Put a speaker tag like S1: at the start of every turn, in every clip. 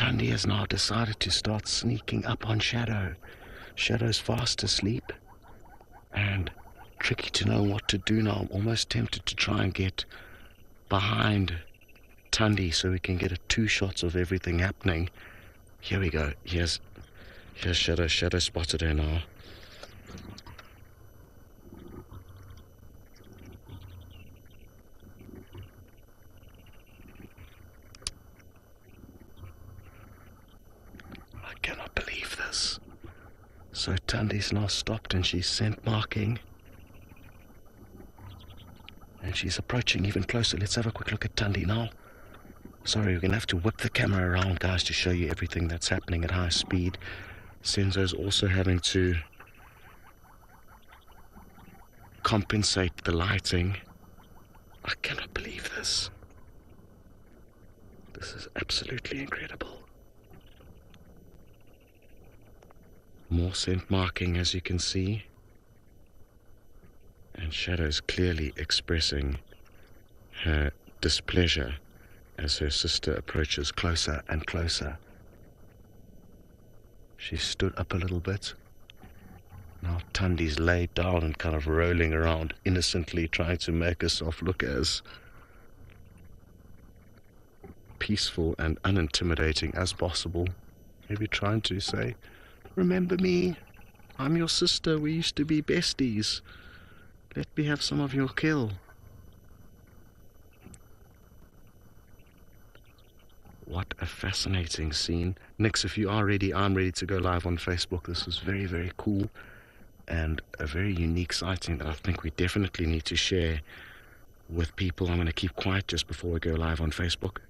S1: Thandi has now decided to start sneaking up on Shadow. Shadow's fast asleep and tricky to know what to do now. I'm almost tempted to try and get behind Thandi so we can get a 2 shots of everything happening. Here we go. Here's Shadow. Shadow spotted her now. I cannot believe this. So Thandi's now stopped and she's scent marking. And she's approaching even closer. Let's have a quick look at Thandi now. Sorry, we're going to have to whip the camera around, guys, to show you everything that's happening at high speed. Senzo's also having to compensate the lighting. I cannot believe this. This is absolutely incredible. More scent marking, as you can see. And Shadow's clearly expressing her displeasure as her sister approaches closer and closer. She stood up a little bit. Now Thandi's laid down and kind of rolling around innocently, trying to make herself look as peaceful and unintimidating as possible. Maybe trying to say, "Remember me, I'm your sister, we used to be besties. Let me have some of your kill." What a fascinating scene. Nix, if you are ready, I'm ready to go live on Facebook. This was very, very cool and a very unique sighting that I think we definitely need to share with people. I'm going to keep quiet just before we go live on Facebook.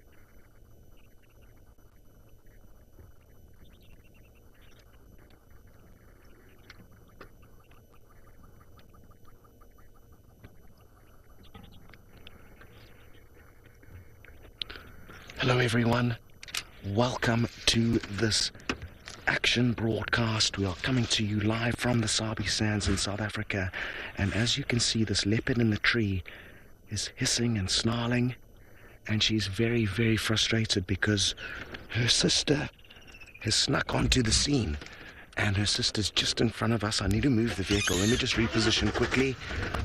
S1: Hello everyone, welcome to this action broadcast. We are coming to you live from the Sabi Sands in South Africa, and as you can see, this leopard in the tree is hissing and snarling, and she's very, very frustrated because her sister has snuck onto the scene. And her sister's just in front of us. I need to move the vehicle. Let me just reposition quickly.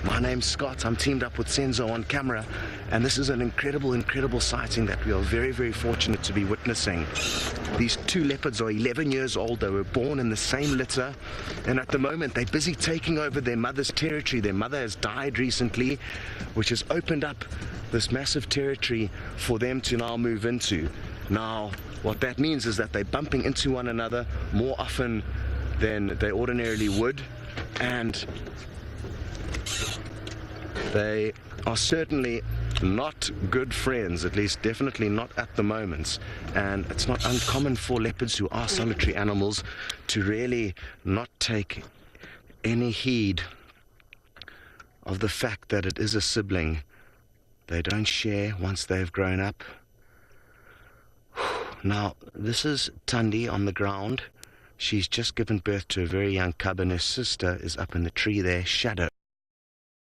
S1: My name's Scott. I'm teamed up with Senzo on camera. And this is an incredible, incredible sighting that we are very, very fortunate to be witnessing. These 2 leopards are 11 years old. They were born in the same litter. And at the moment, they're busy taking over their mother's territory. Their mother has died recently, which has opened up this massive territory for them to now move into. Now, what that means is that they're bumping into one another more often than they ordinarily would, and they are certainly not good friends, at least definitely not at the moment. And it's not uncommon for leopards, who are solitary animals, to really not take any heed of the fact that it is a sibling. They don't share once they've grown up. Now, this is Thandi on the ground. She's just given birth to a very young cub, and her sister is up in the tree there, Shadow.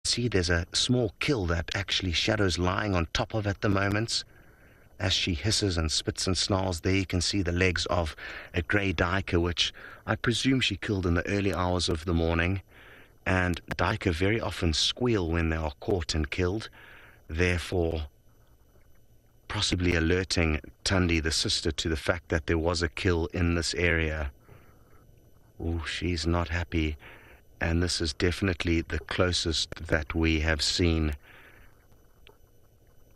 S1: See, there's a small kill that actually Shadow's lying on top of at the moment. As she hisses and spits and snarls, there you can see the legs of a grey duiker, which I presume she killed in the early hours of the morning. And duiker very often squeal when they are caught and killed, therefore possibly alerting Thandi, the sister, to the fact that there was a kill in this area. Oh, she's not happy, and this is definitely the closest that we have seen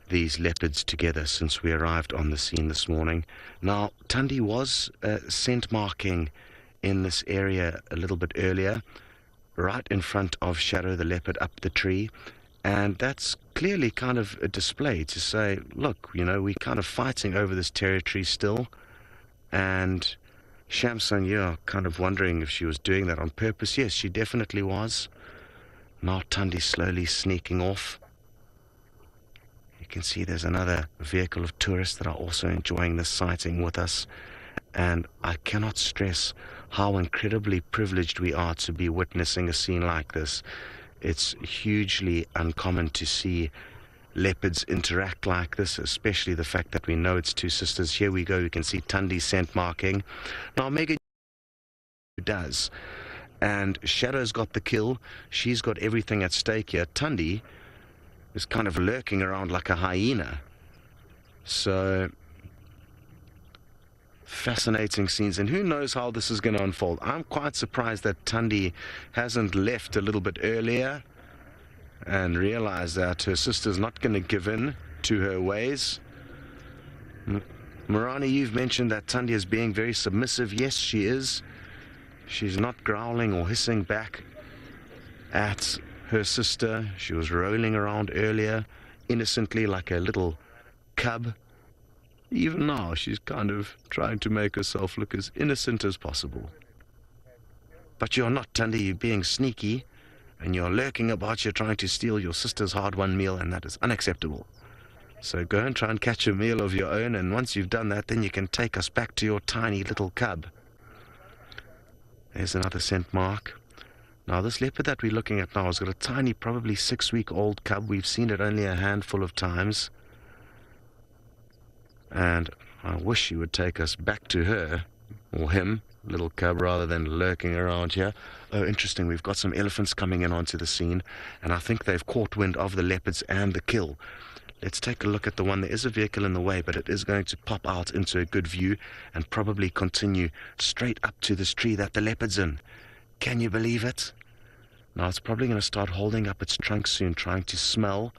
S1: these leopards together since we arrived on the scene this morning. Now, Thandi was scent marking in this area a little bit earlier, right in front of Shadow the leopard up the tree, and that's clearly kind of a display to say, look, you know, we're kind of fighting over this territory still. And Shamsan, you're kind of wondering if she was doing that on purpose. Yes, she definitely was. Now Thandi's slowly sneaking off. You can see there's another vehicle of tourists that are also enjoying this sighting with us. And I cannot stress how incredibly privileged we are to be witnessing a scene like this. It's hugely uncommon to see leopards interact like this, especially the fact that we know it's two sisters. Here we go, you can see Thandi's scent marking. Now Megan does, and Shadow's got the kill. She's got everything at stake here. Thandi is kind of lurking around like a hyena. So fascinating scenes, and who knows how this is going to unfold. I'm quite surprised that Thandi hasn't left a little bit earlier and realized that her sister's not going to give in to her ways. Marani, you've mentioned that Thandi is being very submissive. Yes, she is. She's not growling or hissing back at her sister. She was rolling around earlier innocently like a little cub. Even now, she's kind of trying to make herself look as innocent as possible. But you're not, Thandi. You're being sneaky, and you're lurking about. You're trying to steal your sister's hard-won meal, and that is unacceptable. So go and try and catch a meal of your own, and once you've done that, then you can take us back to your tiny little cub. There's another scent mark. Now, this leopard that we're looking at now has got a tiny, probably 6-week-old cub. We've seen it only a handful of times. And I wish she would take us back to her, or him, little cub, rather than lurking around here. Oh, interesting, we've got some elephants coming in onto the scene, and I think they've caught wind of the leopards and the kill. Let's take a look at the one. There is a vehicle in the way, but it is going to pop out into a good view and probably continue straight up to this tree that the leopard's in. Can you believe it? Now, it's probably going to start holding up its trunk soon, trying to smell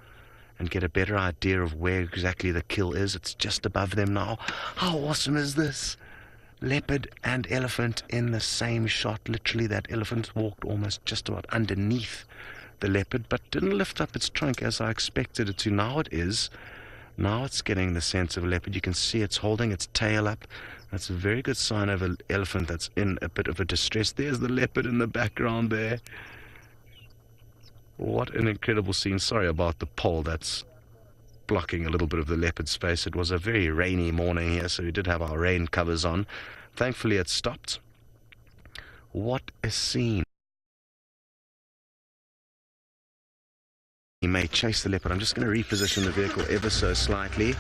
S1: and get a better idea of where exactly the kill is. It's just above them now. How awesome is this? Leopard and elephant in the same shot. Literally, that elephant walked almost just about underneath the leopard, but didn't lift up its trunk as I expected it to. Now it is. Now it's getting the sense of a leopard. You can see it's holding its tail up. That's a very good sign of an elephant that's in a bit of a distress. There's the leopard in the background there. What an incredible scene. Sorry about the pole that's blocking a little bit of the leopard's face. It was a very rainy morning here, so we did have our rain covers on. Thankfully, it stopped. What a scene. He may chase the leopard. I'm just going to reposition the vehicle ever so slightly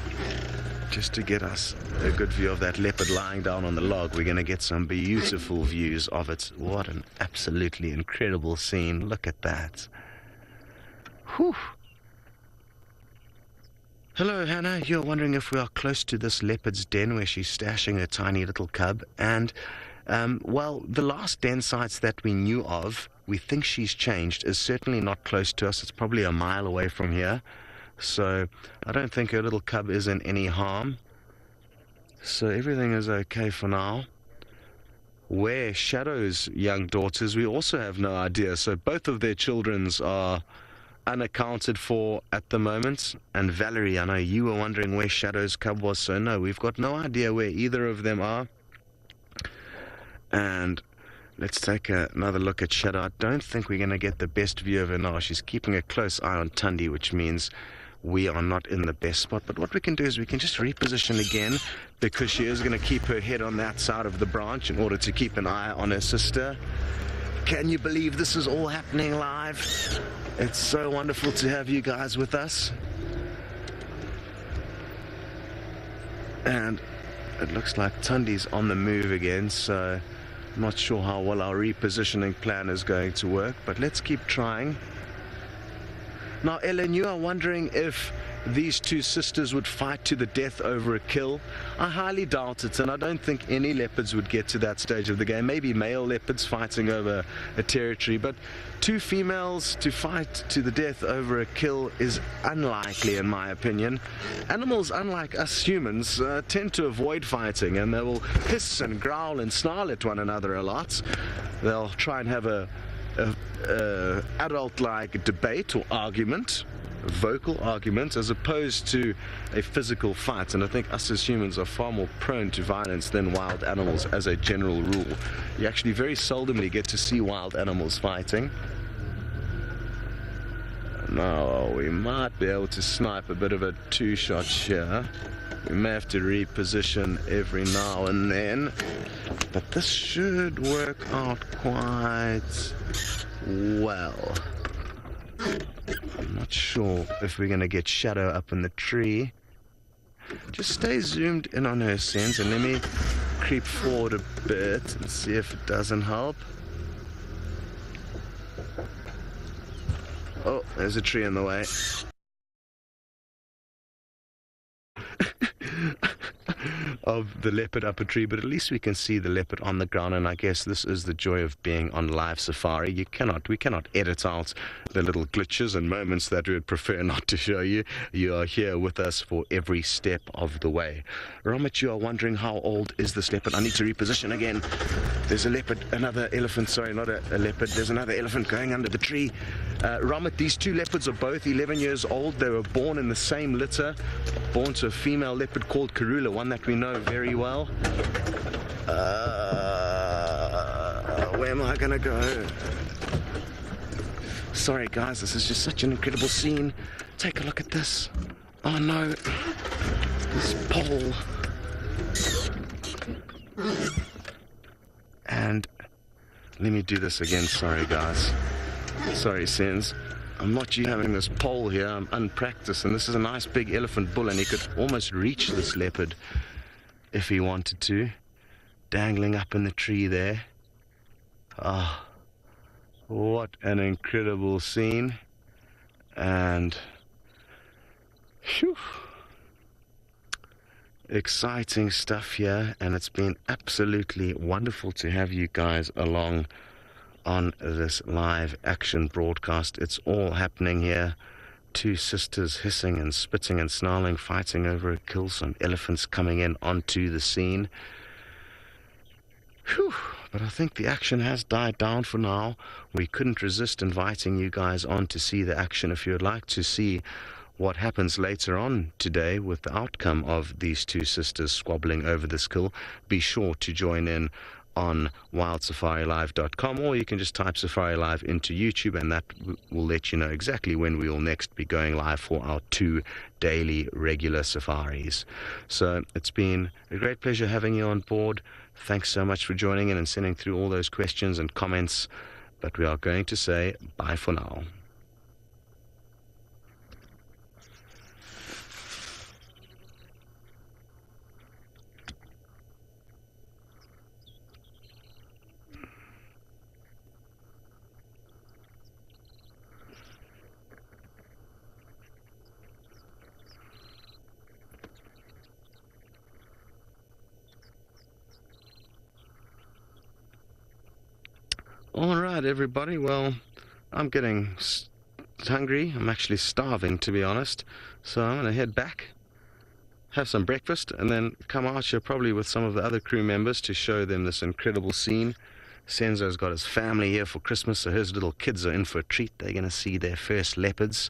S1: just to get us a good view of that leopard lying down on the log. We're going to get some beautiful views of it. What an absolutely incredible scene. Look at that. Whew. Hello, Hannah. You're wondering if we are close to this leopard's den where she's stashing her tiny little cub. And, well, the last den sites that we knew of, we think she's changed, is certainly not close to us. It's probably a mile away from here. So I don't think her little cub is in any harm. So everything is okay for now. Where Shadow's young daughters, we also have no idea. So both of their children's are unaccounted for at the moment. And Valerie, I know you were wondering where Shadow's cub was, so no, we've got no idea where either of them are. And let's take another look at Shadow. I don't think we're going to get the best view of her now. She's keeping a close eye on Thandi, which means we are not in the best spot. But what we can do is we can just reposition again, because she is going to keep her head on that side of the branch in order to keep an eye on her sister. Can you believe this is all happening live? It's so wonderful to have you guys with us. And it looks like Thandi's on the move again, so I'm not sure how well our repositioning plan is going to work, but let's keep trying. Now, Ellen, you are wondering if these two sisters would fight to the death over a kill. I highly doubt it, and I don't think any leopards would get to that stage of the game. Maybe male leopards fighting over a territory, but two females to fight to the death over a kill is unlikely, in my opinion. Animals, unlike us humans, tend to avoid fighting, and they will hiss and growl and snarl at one another a lot. They'll try and have a adult-like debate or argument, a vocal argument, as opposed to a physical fight. And I think us as humans are far more prone to violence than wild animals as a general rule. You actually very seldomly get to see wild animals fighting. Now we might be able to snipe a bit of a two-shot here. We may have to reposition every now and then, but this should work out quite well. I'm not sure if we're going to get Shadow up in the tree. Just stay zoomed in on her sense, and let me creep forward a bit and see if it doesn't help. Oh, there's a tree in the way. Of the leopard up a tree, but at least we can see the leopard on the ground, and I guess this is the joy of being on live safari. We cannot edit out the little glitches and moments that we would prefer not to show you. You are here with us for every step of the way. Romit, you are wondering how old is this leopard? I need to reposition again. There's a leopard, another elephant, sorry, not a leopard. There's another elephant going under the tree. Romit, these two leopards are both 11 years old. They were born in the same litter, born to a female leopard called Karula, one that we know very well. Where am I gonna go? Sorry guys, this is just such an incredible scene. Take a look at this. Oh no, this pole. And let me do this again, sorry guys. Sorry Sens. I'm not used to having this pole here, I'm unpracticed, and this is a nice big elephant bull, and he could almost reach this leopard if he wanted to, dangling up in the tree there. Ah, what an incredible scene. And whew, exciting stuff here, and it's been absolutely wonderful to have you guys along on this live action broadcast. It's all happening here. Two sisters hissing and spitting and snarling, fighting over a kill, some elephants coming in onto the scene. Whew. But I think the action has died down for now. We couldn't resist inviting you guys on to see the action. If you'd like to see what happens later on today with the outcome of these two sisters squabbling over this kill, be sure to join in on WildSafariLive.com, or you can just type Safari Live into YouTube, and that will let you know exactly when we will next be going live for our 2 daily regular safaris. So it's been a great pleasure having you on board. Thanks so much for joining in and sending through all those questions and comments, but we are going to say bye for now. All right, everybody. Well, I'm getting hungry. I'm actually starving, to be honest. So I'm going to head back, have some breakfast, and then come out here probably with some of the other crew members to show them this incredible scene. Senzo's got his family here for Christmas, so his little kids are in for a treat. They're going to see their first leopards,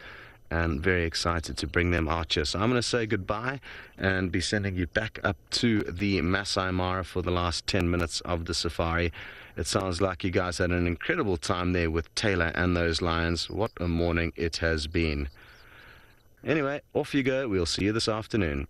S1: and very excited to bring them out here. So I'm going to say goodbye and be sending you back up to the Masai Mara for the last 10 minutes of the safari. It sounds like you guys had an incredible time there with Taylor and those lions. What a morning it has been. Anyway, off you go. We'll see you this afternoon.